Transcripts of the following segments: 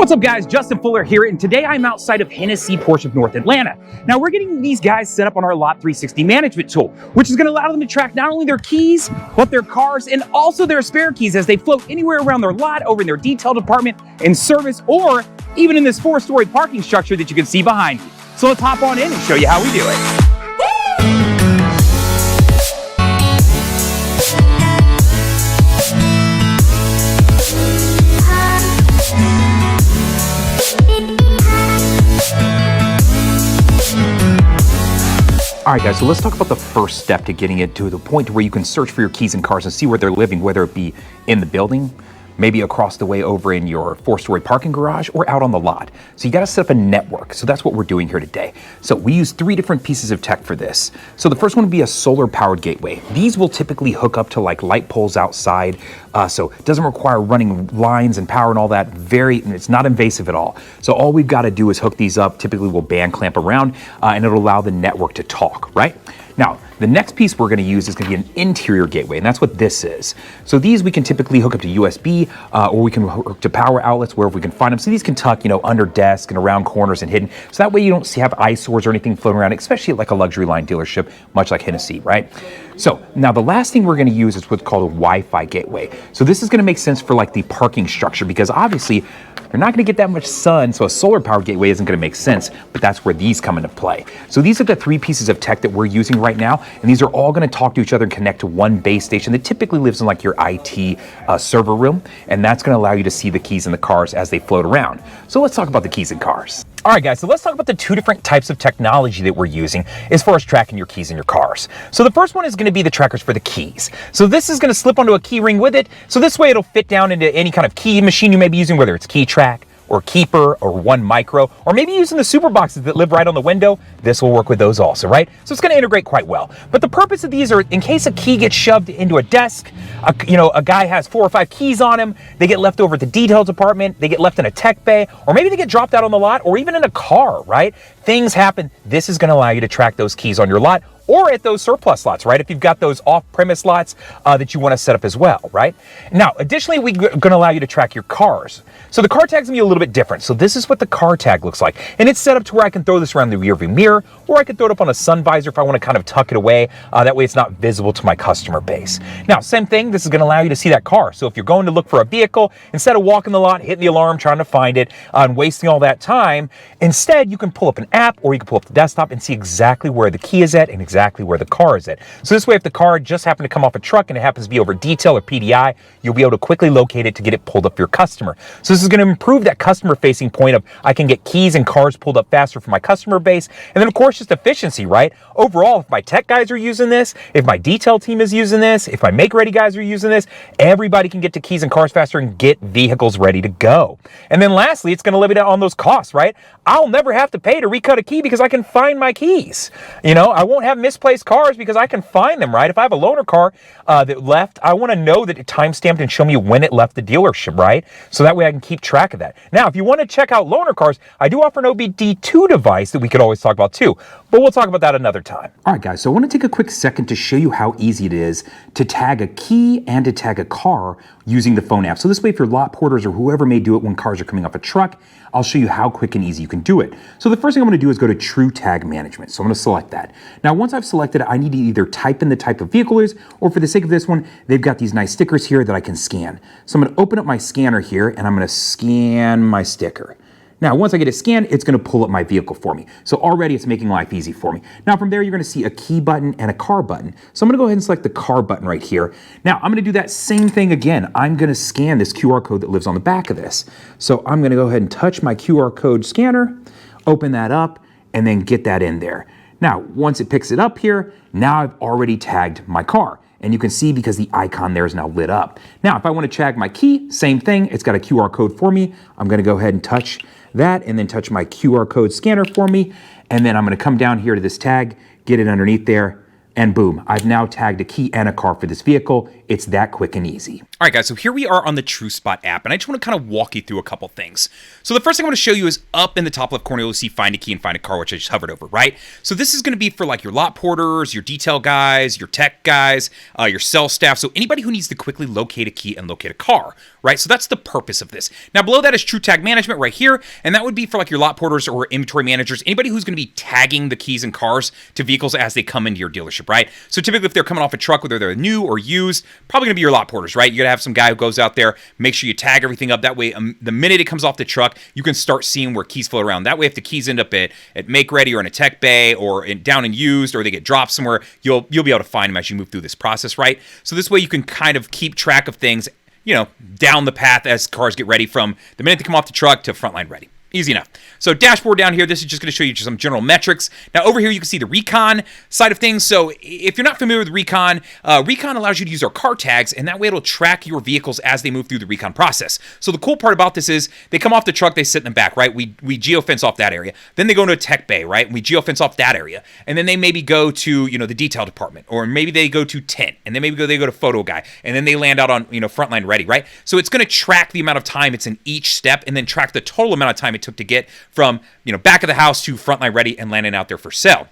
What's up guys, Justin Fuller here, and today I'm outside of Hennessey Porsche of North Atlanta. Now we're getting these guys set up on our Lot 360 management tool, which is going to allow them to track not only their keys, but their cars and also their spare keys as they float anywhere around their lot, over in their detail department, in service, or even in this 4-story parking structure that you can see behind me. So let's hop on in and show you how we do it. All right guys, so let's talk about the first step to getting it to the point where you can search for your keys and cars and see where they're living, whether it be in the building, maybe across the way over in your 4-story parking garage, or out on the lot. So you gotta set up a network. So that's what we're doing here today. So we use 3 different pieces of tech for this. So the first one would be a solar powered gateway. These will typically hook up to like light poles outside. So it doesn't require running lines and power and all that. It's not invasive at all. So all we've gotta do is hook these up. Typically we'll band clamp around and it'll allow the network to talk, right? Now, the next piece we're gonna use is gonna be an interior gateway, and that's what this is. So these we can typically hook up to USB, or we can hook to power outlets wherever we can find them. So these can tuck, under desk and around corners and hidden. So that way you don't have eyesores or anything floating around, especially at like a luxury line dealership, much like Hennessey, right? So now the last thing we're gonna use is what's called a Wi-Fi gateway. So this is gonna make sense for like the parking structure, because obviously you're not gonna get that much sun, so a solar power gateway isn't gonna make sense, but that's where these come into play. So these are the 3 pieces of tech that we're using right now, and these are all gonna talk to each other and connect to one base station that typically lives in like your IT server room, and that's gonna allow you to see the keys in the cars as they float around. So let's talk about the keys in cars. All right guys, so let's talk about the 2 different types of technology that we're using as far as tracking your keys in your cars. So the first one is gonna be the trackers for the keys. So this is gonna slip onto a key ring with it, so this way it'll fit down into any kind of key machine you may be using, whether it's Key Track, or Keeper, or One Micro, or maybe using the super boxes that live right on the window. This will work with those also, right? So it's gonna integrate quite well. But the purpose of these are in case a key gets shoved into a desk, a guy has 4 or 5 keys on him, they get left over at the detail department, they get left in a tech bay, or maybe they get dropped out on the lot, or even in a car, right? Things happen. This is gonna allow you to track those keys on your lot, or at those surplus lots, right? If you've got those off-premise lots that you wanna set up as well, right? Now, additionally, we're gonna allow you to track your cars. So the car tag's gonna be a little bit different. So this is what the car tag looks like. And it's set up to where I can throw this around the rearview mirror, or I can throw it up on a sun visor if I wanna kind of tuck it away. That way it's not visible to my customer base. Now, same thing, this is gonna allow you to see that car. So if you're going to look for a vehicle, instead of walking the lot, hitting the alarm, trying to find it, and wasting all that time, instead you can pull up an app, or you can pull up the desktop and see exactly where the key is at and exactly where the car is at. So this way, if the car just happened to come off a truck and it happens to be over detail or PDI, you'll be able to quickly locate it to get it pulled up for your customer. So this is going to improve that customer facing point of I can get keys and cars pulled up faster for my customer base. And then of course, just efficiency, right? Overall, if my tech guys are using this, if my detail team is using this, if my make ready guys are using this, everybody can get to keys and cars faster and get vehicles ready to go. And then lastly, it's going to eliminate on those costs, right? I'll never have to pay to recut a key because I can find my keys. I won't have misplaced cars because I can find them, right? If I have a loaner car that left, I want to know that it time-stamped and show me when it left the dealership, right? So that way I can keep track of that. Now, if you want to check out loaner cars, I do offer an OBD2 device that we could always talk about too, but we'll talk about that another time. All right, guys, so I want to take a quick second to show you how easy it is to tag a key and to tag a car using the phone app. So this way, if your lot porters or whoever may do it when cars are coming off a truck, I'll show you how quick and easy you can do it. So the first thing I'm gonna do is go to True Tag Management. So I'm gonna select that. Now, once I've selected it, I need to either type in the type of vehicle it is, or for the sake of this one, they've got these nice stickers here that I can scan. So I'm gonna open up my scanner here and I'm gonna scan my sticker. Now, once I get it scanned, it's gonna pull up my vehicle for me. So already it's making life easy for me. Now from there, you're gonna see a key button and a car button. So I'm gonna go ahead and select the car button right here. Now I'm gonna do that same thing again. I'm gonna scan this QR code that lives on the back of this. So I'm gonna go ahead and touch my QR code scanner, open that up, and then get that in there. Now, once it picks it up here, now I've already tagged my car. And you can see because the icon there is now lit up. Now, if I want to tag my key, same thing. It's got a QR code for me. I'm going to go ahead and touch that and then touch my QR code scanner for me. And then I'm going to come down here to this tag, get it underneath there, and boom, I've now tagged a key and a car for this vehicle. It's that quick and easy. All right, guys, so here we are on the TrueSpot app, and I just want to kind of walk you through a couple things. So the first thing I want to show you is up in the top left corner, you'll see Find a Key and Find a Car, which I just hovered over, right? So this is going to be for like your lot porters, your detail guys, your tech guys, your sales staff, so anybody who needs to quickly locate a key and locate a car, right? So that's the purpose of this. Now, below that is True Tag Management right here, and that would be for like your lot porters or inventory managers, anybody who's going to be tagging the keys and cars to vehicles as they come into your dealership, right? So typically if they're coming off a truck, whether they're new or used, probably going to be your lot porters, right? You're going to have some guy who goes out there, make sure you tag everything up. That way, the minute it comes off the truck, you can start seeing where keys float around. That way, if the keys end up at make ready or in a tech bay or down and used, or they get dropped somewhere, you'll be able to find them as you move through this process, right? So this way you can kind of keep track of things, down the path as cars get ready from the minute they come off the truck to frontline ready. Easy enough. So dashboard down here, this is just going to show you just some general metrics. Now over here, you can see the recon side of things. So if you're not familiar with recon, recon allows you to use our car tags, and that way it'll track your vehicles as they move through the recon process. So the cool part about this is they come off the truck, they sit in the back, right? We geofence off that area. Then they go into a tech bay, right? And we geofence off that area. And then they maybe go to, the detail department, or maybe they go to tint, and then maybe they go to photo guy, and then they land out on, frontline ready, right? So it's going to track the amount of time it's in each step, and then track the total amount of time it took to get from back of the house to frontline ready and landing out there for sale.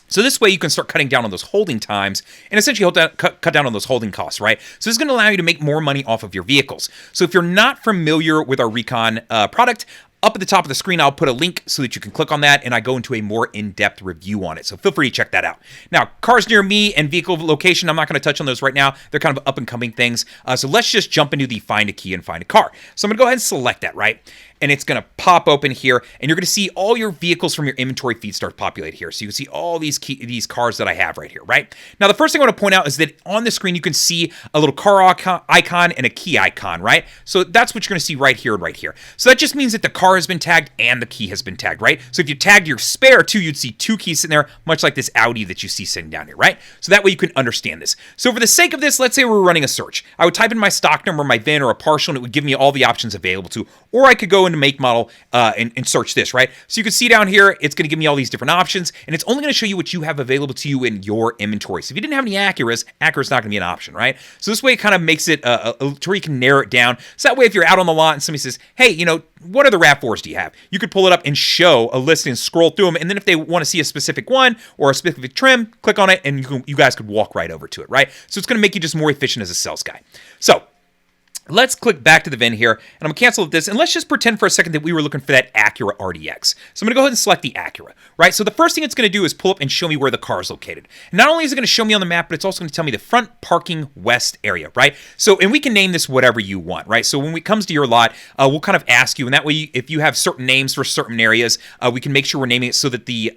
So this way you can start cutting down on those holding times and essentially cut down on those holding costs, right? So this is going to allow you to make more money off of your vehicles. So if you're not familiar with our recon product, up at the top of the screen, I'll put a link so that you can click on that, and I go into a more in-depth review on it. So feel free to check that out. Now, cars near me and vehicle location, I'm not going to touch on those right now. They're kind of up-and-coming things. So let's just jump into the Find a Key and Find a Car. So I'm going to go ahead and select that, right? And it's going to pop open here, and you're going to see all your vehicles from your inventory feed start populate here. So you can see all these cars that I have right here, right? Now, the first thing I want to point out is that on the screen, you can see a little car icon and a key icon, right? So that's what you're going to see right here and right here. So that just means that the car has been tagged and the key has been tagged, right? So if you tagged your spare too, you'd see two keys sitting there, much like this Audi that you see sitting down here, right? So that way you can understand this. So for the sake of this, let's say we're running a search. I would type in my stock number, my VIN, or a partial, and it would give me all the options available to, or I could go into make model and search this, right? So you can see down here, it's going to give me all these different options, and it's only going to show you what you have available to you in your inventory. So if you didn't have any Acuras not going to be an option, right? So this way it kind of makes it to where you can narrow it down. So that way, if you're out on the lot and somebody says, hey, what other RAV4s do you have? You could pull it up and show a list and scroll through them, and then if they want to see a specific one or a specific trim, click on it, and you guys could walk right over to it, right? So it's going to make you just more efficient as a sales guy. So let's click back to the VIN here, and I'm going to cancel this, and let's just pretend for a second that we were looking for that Acura RDX. So I'm going to go ahead and select the Acura, right? So the first thing it's going to do is pull up and show me where the car is located. And not only is it going to show me on the map, but it's also going to tell me the front parking west area, right? So, and we can name this whatever you want, right? So when it comes to your lot, we'll kind of ask you, and that way, if you have certain names for certain areas, we can make sure we're naming it so that the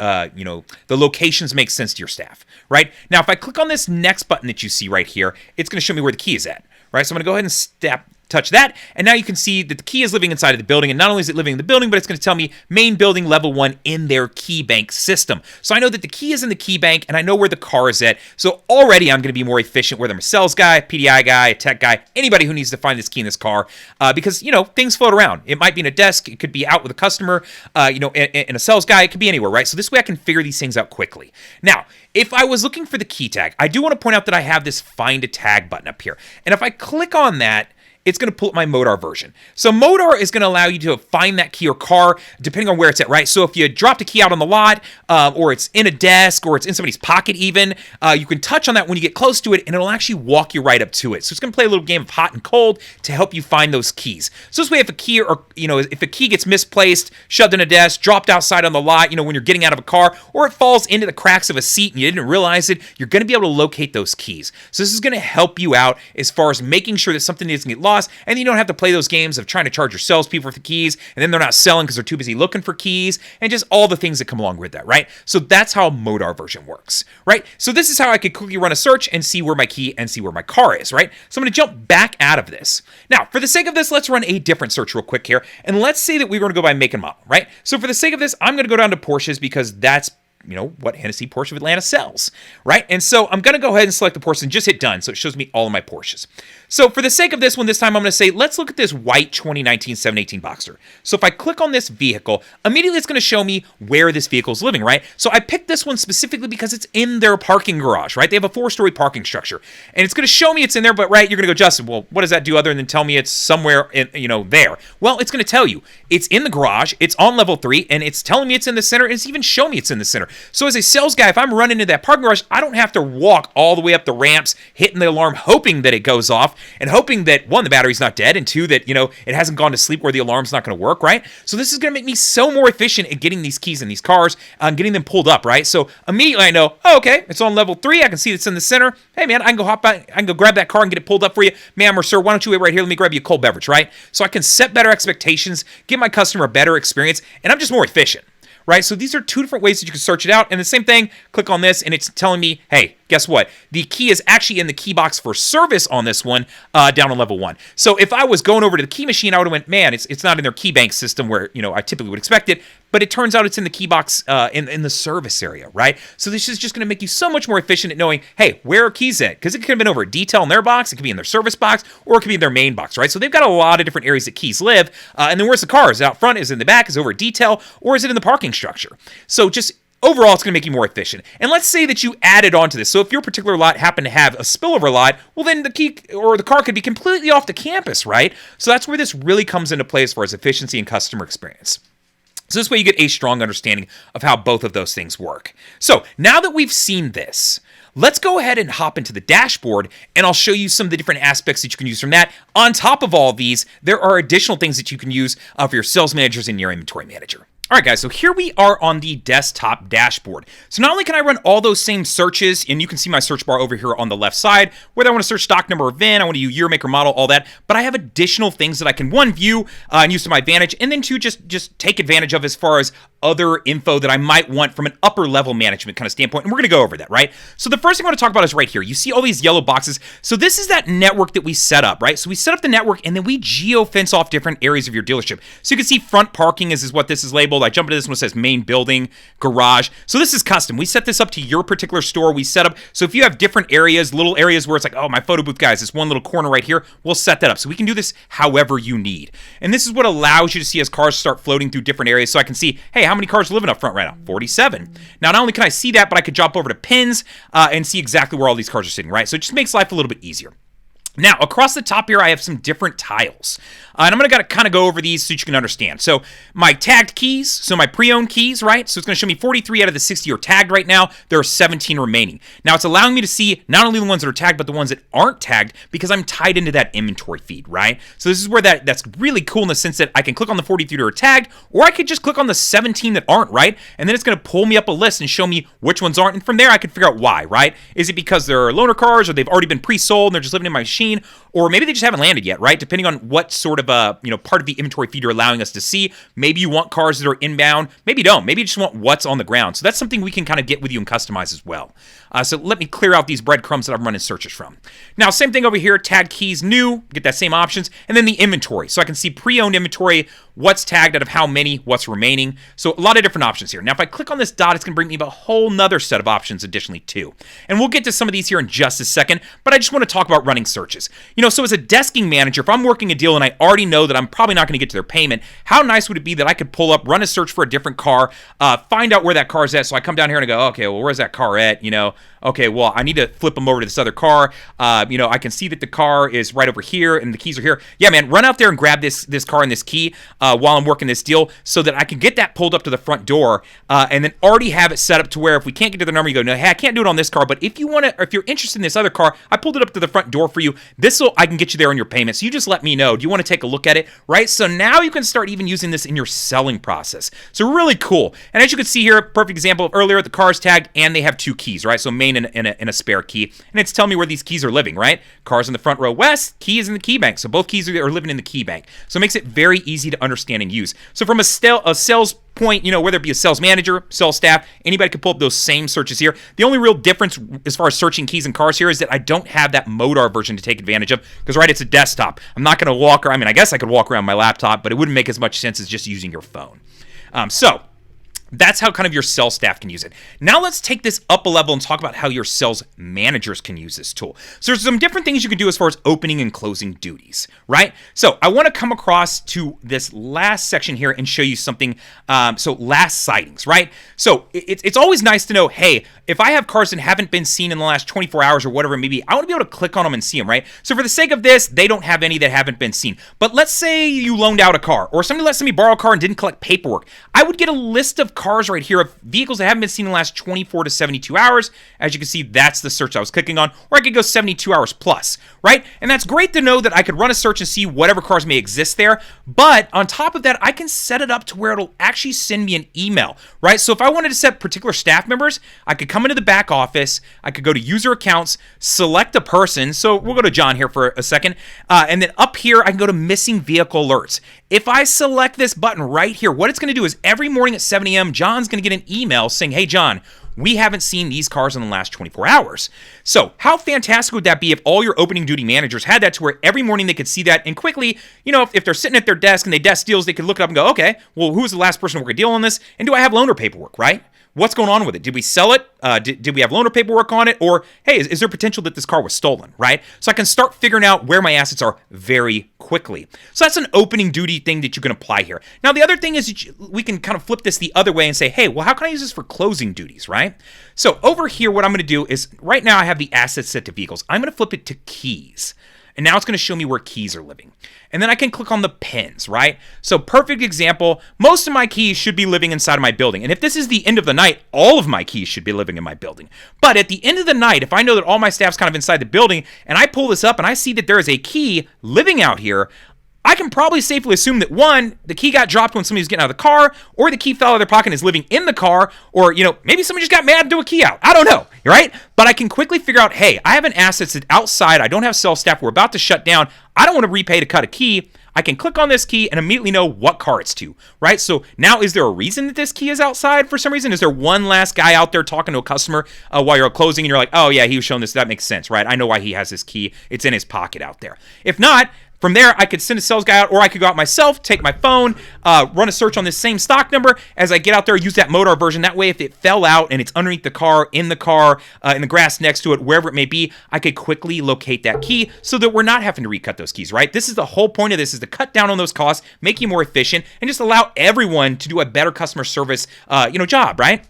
locations make sense to your staff, right? Now, if I click on this next button that you see right here, it's going to show me where the key is at. Right, so I'm going to go ahead and touch that, and now you can see that the key is living inside of the building, and not only is it living in the building, but it's going to tell me main building level 1 in their key bank system. So I know that the key is in the key bank, and I know where the car is at. So already I'm going to be more efficient, whether I'm a sales guy, PDI guy, a tech guy, anybody who needs to find this key in this car, because things float around. It might be in a desk, it could be out with a customer, and a sales guy, it could be anywhere, right? So this way I can figure these things out quickly. Now, if I was looking for the key tag, I do want to point out that I have this Find a Tag button up here. And if I click on that, it's going to pull up my Modar version. So Modar is going to allow you to find that key or car depending on where it's at, right? So if you dropped a key out on the lot, or it's in a desk, or it's in somebody's pocket even, you can touch on that when you get close to it, and it'll actually walk you right up to it. So it's going to play a little game of hot and cold to help you find those keys. So this way, if a key if a key gets misplaced, shoved in a desk, dropped outside on the lot, when you're getting out of a car, or it falls into the cracks of a seat and you didn't realize it, you're going to be able to locate those keys. So this is going to help you out as far as making sure that something doesn't get lost, and you don't have to play those games of trying to charge your salespeople for the keys, and then they're not selling because they're too busy looking for keys, and just all the things that come along with that, right? So that's how Modar version works, right? So this is how I could quickly run a search and see where my key and see where my car is, right? So I'm going to jump back out of this. Now, for the sake of this, let's run a different search real quick here, and let's say that we're going to go by make and model, right? So for the sake of this, I'm going to go down to Porsches because that's what Hennessey Porsche of Atlanta sells, right? And so I'm going to go ahead and select the Porsche and just hit done. So it shows me all of my Porsches. So for the sake of this one, this time I'm going to say, let's look at this white 2019 718 Boxster. So if I click on this vehicle, immediately it's going to show me where this vehicle is living, right? So I picked this one specifically because it's in their parking garage, right? They have a 4-story parking structure, and it's going to show me it's in there, but right, you're going to go, Justin, well, what does that do other than tell me it's somewhere in, there? Well, it's going to tell you it's in the garage, it's on level 3, and it's telling me it's in the center, and it's even showing me it's in the center. So as a sales guy, if I'm running into that parking garage, I don't have to walk all the way up the ramps, hitting the alarm, hoping that it goes off, and hoping that, 1, the battery's not dead, and 2, that, it hasn't gone to sleep where the alarm's not going to work, right? So this is going to make me so more efficient at getting these keys in these cars, getting them pulled up, right? So immediately I know, oh, okay, it's on level 3. I can see it's in the center. Hey, man, I can go hop out, I can go grab that car and get it pulled up for you. Ma'am or sir, why don't you wait right here? Let me grab you a cold beverage, right? So I can set better expectations, give my customer a better experience, and I'm just more efficient. Right? So these are 2 different ways that you can search it out. And the same thing, click on this and it's telling me, hey, guess what? The key is actually in the key box for service on this one down on level 1. So if I was going over to the key machine, I would have went, man, it's not in their key bank system where, I typically would expect it. But it turns out it's in the key box in the service area, right? So this is just going to make you so much more efficient at knowing, hey, where are keys at? Because it could have been over a detail in their box, it could be in their service box, or it could be in their main box, right? So they've got a lot of different areas that keys live. And then where's the car? Is it out front? Is it in the back? Is it over a detail? Or is it in the parking structure? So just overall, it's going to make you more efficient. And let's say that you added on to this. So if your particular lot happened to have a spillover lot, well, then the key or the car could be completely off the campus, right? So that's where this really comes into play as far as efficiency and customer experience. So this way you get a strong understanding of how both of those things work. So now that we've seen this, let's go ahead and hop into the dashboard and I'll show you some of the different aspects that you can use from that. On top of all these, there are additional things that you can use for your sales managers and your inventory manager. All right, guys, so here we are on the desktop dashboard. So not only can I run all those same searches, and you can see my search bar over here on the left side, whether I want to search stock number or VIN, I want to use year, make, or model, all that, but I have additional things that I can, 1, view and use to my advantage, and then 2, just take advantage of as far as other info that I might want from an upper level management kind of standpoint, and we're going to go over that, right? So the first thing I want to talk about is right here. You see all these yellow boxes. So this is that network that we set up, right? So we set up the network, and then we geo-fence off different areas of your dealership. So you can see front parking is what this is labeled. I jump into this one, it says main building, garage. So this is custom. We set this up to your particular store. We set up, so if you have different areas, little areas where it's like, oh, my photo booth, guys, this one little corner right here, we'll set that up. So we can do this however you need. And this is what allows you to see as cars start floating through different areas. So I can see, hey, how many cars are living up front right now? 47. Now, not only can I see that, but I could jump over to pins and see exactly where all these cars are sitting, right? So it just makes life a little bit easier. Now, across the top here, I have some different tiles. And I'm going to kind of go over these so you can understand. So my tagged keys, so my pre-owned keys, right? So it's going to show me 43 out of the 60 are tagged right now. There are 17 remaining. Now, it's allowing me to see not only the ones that are tagged, but the ones that aren't tagged because I'm tied into that inventory feed, right? So this is where that's really cool in the sense that I can click on the 43 that are tagged, or I could just click on the 17 that aren't, right? And then it's going to pull me up a list and show me which ones aren't. And from there, I can figure out why, right? Is it because they're loaner cars, or they've already been pre-sold and they're just living in my machine, or maybe they just haven't landed yet, right? Depending on what sort of part of the inventory feed you're allowing us to see. Maybe you want cars that are inbound. Maybe you don't. Maybe you just want what's on the ground. So that's something we can kind of get with you and customize as well. So let me clear out these breadcrumbs that I'm running searches from. Now, same thing over here. Tag keys new. Get that same options. And then the inventory. So I can see pre-owned inventory, what's tagged out of how many, what's remaining. So a lot of different options here. Now, if I click on this dot, it's going to bring me a whole nother set of options additionally too. And we'll get to some of these here in just a second, but I just want to talk about running searches. So as a desking manager, if I'm working a deal and I already know that I'm probably not going to get to their payment, how nice would it be that I could pull up, run a search for a different car, find out where that car's at. So I come down here and I go, okay, well, where's that car at? Okay, well, I need to flip them over to this other car. I can see that the car is right over here and the keys are here. Yeah, man, run out there and grab this car and this key while I'm working this deal so that I can get that pulled up to the front door and then already have it set up to where if we can't get to the number, you go, no, hey, I can't do it on this car, but if you want to, or if you're interested in this other car, I pulled it up to the front door for you. I can get you there on your payment. So you just let me know. Do you want to take a look at it? Right? So now you can start even using this in your selling process. So really cool. And as you can see here, perfect example of earlier, the car's tagged and they have 2 keys, right? So main and a spare key. And it's telling me where these keys are living, right? Car's in the front row west, key is in the key bank. So both keys are living in the key bank. So it makes it very easy to understand and use. So from a sales point, whether it be a sales manager, sales staff, anybody could pull up those same searches here. The only real difference as far as searching keys and cars here is that I don't have that Modar version to take advantage of because, right, it's a desktop. I'm not going to walk around. I guess I could walk around my laptop, but it wouldn't make as much sense as just using your phone. So That's how kind of your sales staff can use it. Now let's take this up a level and talk about how your sales managers can use this tool. So there's some different things you can do as far as opening and closing duties, right? So I want to come across to this last section here and show you something. So last sightings, right? So it's always nice to know, hey, if I have cars that haven't been seen in the last 24 hours or whatever it may be, I want to be able to click on them and see them, right? So for the sake of this, they don't have any that haven't been seen. But let's say you loaned out a car or somebody let somebody borrow a car and didn't collect paperwork. I would get a list of cars right here of vehicles that haven't been seen in the last 24 to 72 hours. As you can see, that's the search I was clicking on, or I could go 72 hours plus, right? And that's great to know that I could run a search and see whatever cars may exist there. But on top of that, I can set it up to where it'll actually send me an email, right? So if I wanted to set particular staff members, I could come into the back office, I could go to user accounts, select a person. So we'll go to John here for a second. And then up here, I can go to missing vehicle alerts. If I select this button right here, what it's going to do is every morning at 7 a.m., John's going to get an email saying, hey, John, we haven't seen these cars in the last 24 hours. So how fantastic would that be if all your opening duty managers had that to where every morning they could see that and quickly, you know, if they're sitting at their desk and they desk deals, they could look it up and go, okay, well, who's the last person to work a deal on this? And do I have loaner paperwork, right? What's going on with it? Did we sell it? Did we have loaner paperwork on it? Or, hey, is there potential that this car was stolen, right? So I can start figuring out where my assets are very quickly. So that's an opening duty thing that you can apply here. Now, the other thing is we can kind of flip this the other way and say, hey, well, how can I use this for closing duties, right? So over here, what I'm going to do is right now I have the assets set to vehicles. I'm going to flip it to keys. And now it's going to show me where keys are living. And then I can click on the pins, right? So perfect example, most of my keys should be living inside of my building. And if this is the end of the night, all of my keys should be living in my building. But at the end of the night, if I know that all my staff's kind of inside the building and I pull this up and I see that there is a key living out here, I can probably safely assume that one, the key got dropped when somebody was getting out of the car, or the key fell out of their pocket and is living in the car, or, you know, maybe somebody just got mad and threw a key out. I don't know, right? But I can quickly figure out, hey, I have an asset that's outside. I don't have sales staff. We're about to shut down. I don't want to repay to cut a key. I can click on this key and immediately know what car it's to, right? So now, is there a reason that this key is outside for some reason? Is there one last guy out there talking to a customer while you're closing and you're like, oh yeah, he was showing this. That makes sense, right? I know why he has this key. It's in his pocket out there. If not, from there, I could send a sales guy out, or I could go out myself, take my phone, run a search on this same stock number. As I get out there, use that Modar version. That way, if it fell out and it's underneath the car, in the grass next to it, wherever it may be, I could quickly locate that key so that we're not having to recut those keys, right? This is the whole point of this, is to cut down on those costs, make you more efficient, and just allow everyone to do a better customer service, job, right?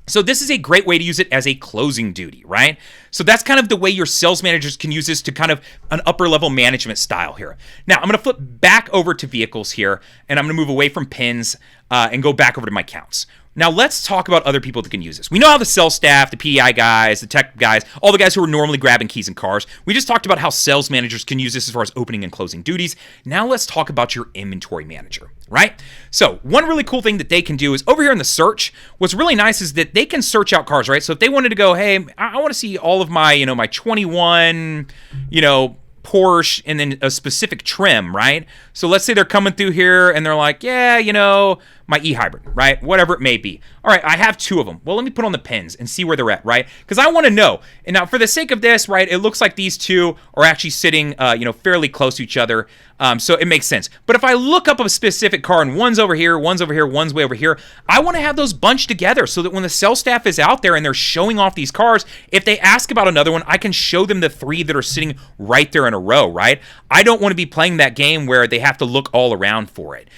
So this is a great way to use it as a closing duty, right? So that's kind of the way your sales managers can use this to kind of an upper level management style here. Now I'm going to flip back over to vehicles here, and I'm going to move away from pins and go back over to my counts. Now let's talk about other people that can use this. We know how the sales staff, the PDI guys, the tech guys, all the guys who are normally grabbing keys in cars. We just talked about how sales managers can use this as far as opening and closing duties. Now let's talk about your inventory manager, right? So one really cool thing that they can do is over here in the search, what's really nice is that they can search out cars, right? So if they wanted to go, hey, I want to see all of my, my 21, Porsche and then a specific trim, right? So let's say they're coming through here and they're like, yeah, my e-hybrid, right? Whatever it may be. All right, I have two of them. Well, let me put on the pins and see where they're at, right? Because I want to know. And now for the sake of this, right, it looks like these two are actually sitting, fairly close to each other. So it makes sense. But if I look up a specific car and one's over here, one's over here, one's way over here, I want to have those bunched together so that when the sales staff is out there and they're showing off these cars, if they ask about another one, I can show them the three that are sitting right there in a row, right? I don't want to be playing that game where they have to look all around for it.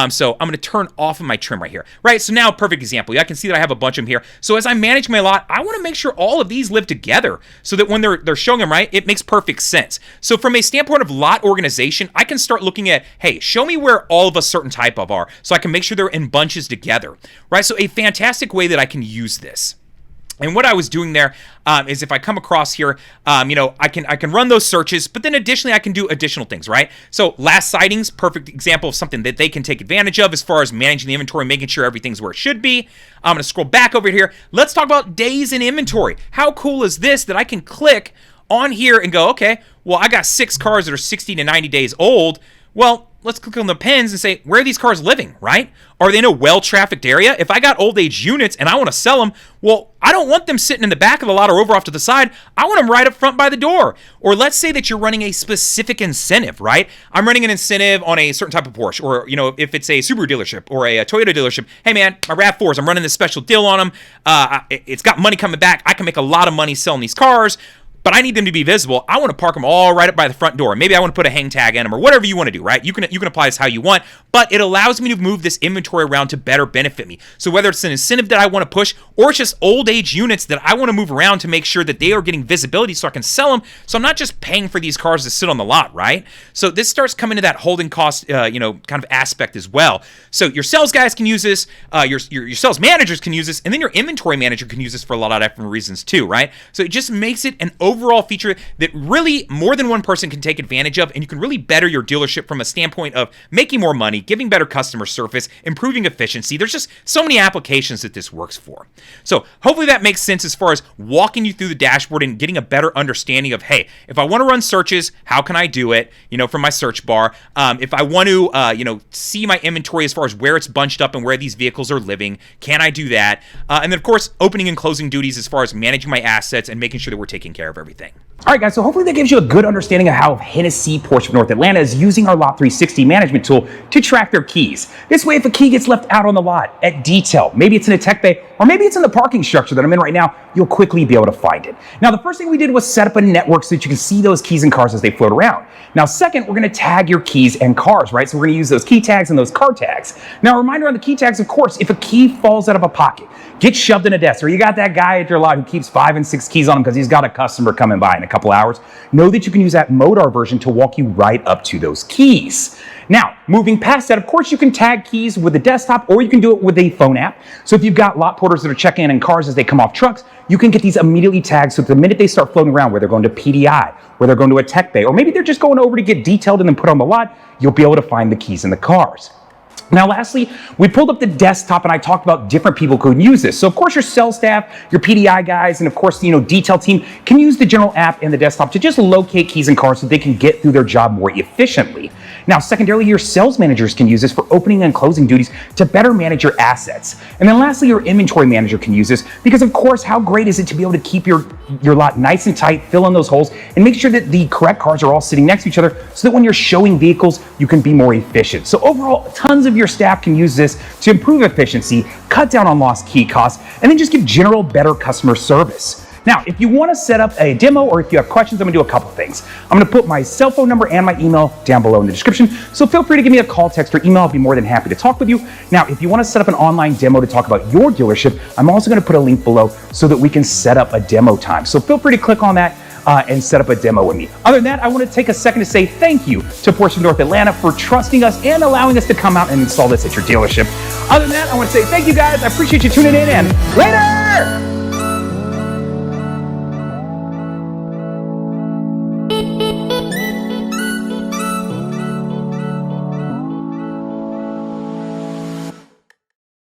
So I'm going to turn off of my trim right here, right? So now, perfect example. I can see that I have a bunch of them here. So as I manage my lot, I want to make sure all of these live together so that when they're showing them, right, it makes perfect sense. So from a standpoint of lot organization, I can start looking at, hey, show me where all of a certain type of are so I can make sure they're in bunches together, right? So a fantastic way that I can use this. And what I was doing there is if I come across here, I can run those searches, but then additionally I can do additional things, right? So last sightings, perfect example of something that they can take advantage of as far as managing the inventory, making sure everything's where it should be. I'm going to scroll back over here. Let's talk about days in inventory. How cool is this that I can click on here and go, okay, well, I got 6 cars that are 60 to 90 days old. Well, let's click on the pins and say, where are these cars living, right? Are they in a well-trafficked area? If I got old age units and I want to sell them, well, I don't want them sitting in the back of the lot or over off to the side. I want them right up front by the door. Or let's say that you're running a specific incentive, right? I'm running an incentive on a certain type of Porsche, or if it's a Subaru dealership or a Toyota dealership. Hey man, my RAV4s, I'm running this special deal on them. It's got money coming back. I can make a lot of money selling these cars, but I need them to be visible. I want to park them all right up by the front door. Maybe I want to put a hang tag in them or whatever you want to do, right? You can apply this how you want, but it allows me to move this inventory around to better benefit me. So whether it's an incentive that I want to push or it's just old age units that I want to move around to make sure that they are getting visibility so I can sell them. So I'm not just paying for these cars to sit on the lot, right? So this starts coming to that holding cost, kind of aspect as well. So your sales guys can use this, your sales managers can use this, and then your inventory manager can use this for a lot of different reasons too, right? So it just makes it an overall feature that really more than one person can take advantage of, and you can really better your dealership from a standpoint of making more money, giving better customer service, improving efficiency. There's just so many applications that this works for. So hopefully that makes sense as far as walking you through the dashboard and getting a better understanding of, hey, if I want to run searches, how can I do it, from my search bar? If I want to, see my inventory as far as where it's bunched up and where these vehicles are living, can I do that? And then, of course, opening and closing duties as far as managing my assets and making sure that we're taking care of everything. All right, guys, so hopefully that gives you a good understanding of how Hennessey Porsche of North Atlanta is using our Lot 360 management tool to track their keys. This way, if a key gets left out on the lot at detail, maybe it's in a tech bay, or maybe it's in the parking structure that I'm in right now, you'll quickly be able to find it. Now, the first thing we did was set up a network so that you can see those keys and cars as they float around. Now, second, we're gonna tag your keys and cars, right? So we're gonna use those key tags and those car tags. Now, a reminder on the key tags, of course, if a key falls out of a pocket, gets shoved in a desk, or you got that guy at your lot who keeps 5 and 6 keys on him because he's got a customer coming by in a couple hours, know that you can use that Modar version to walk you right up to those keys. Now, moving past that, of course, you can tag keys with a desktop, or you can do it with a phone app. So if you've got lot porters that are checking in cars as they come off trucks, you can get these immediately tagged so that the minute they start floating around, where they're going to PDI, where they're going to a tech bay, or maybe they're just going over to get detailed and then put on the lot, you'll be able to find the keys in the cars. Now, lastly, we pulled up the desktop and I talked about different people who can use this. So of course your sales staff, your PDI guys, and of course, detail team can use the general app and the desktop to just locate keys and cars so they can get through their job more efficiently. Now, secondarily, your sales managers can use this for opening and closing duties to better manage your assets. And then lastly, your inventory manager can use this because of course, how great is it to be able to keep your lot nice and tight, fill in those holes, and make sure that the correct cars are all sitting next to each other so that when you're showing vehicles, you can be more efficient. So overall, tons of your staff can use this to improve efficiency, cut down on lost key costs, and then just give general better customer service. Now, if you want to set up a demo or if you have questions, I'm going to do a couple things. I'm going to put my cell phone number and my email down below in the description, so feel free to give me a call, text, or email. I'll be more than happy to talk with you. Now, if you want to set up an online demo to talk about your dealership, I'm also going to put a link below so that we can set up a demo time. So feel free to click on that and set up a demo with me. Other than that, I want to take a second to say thank you to Porsche of North Atlanta for trusting us and allowing us to come out and install this at your dealership. Other than that, I want to say thank you guys. I appreciate you tuning in, and later!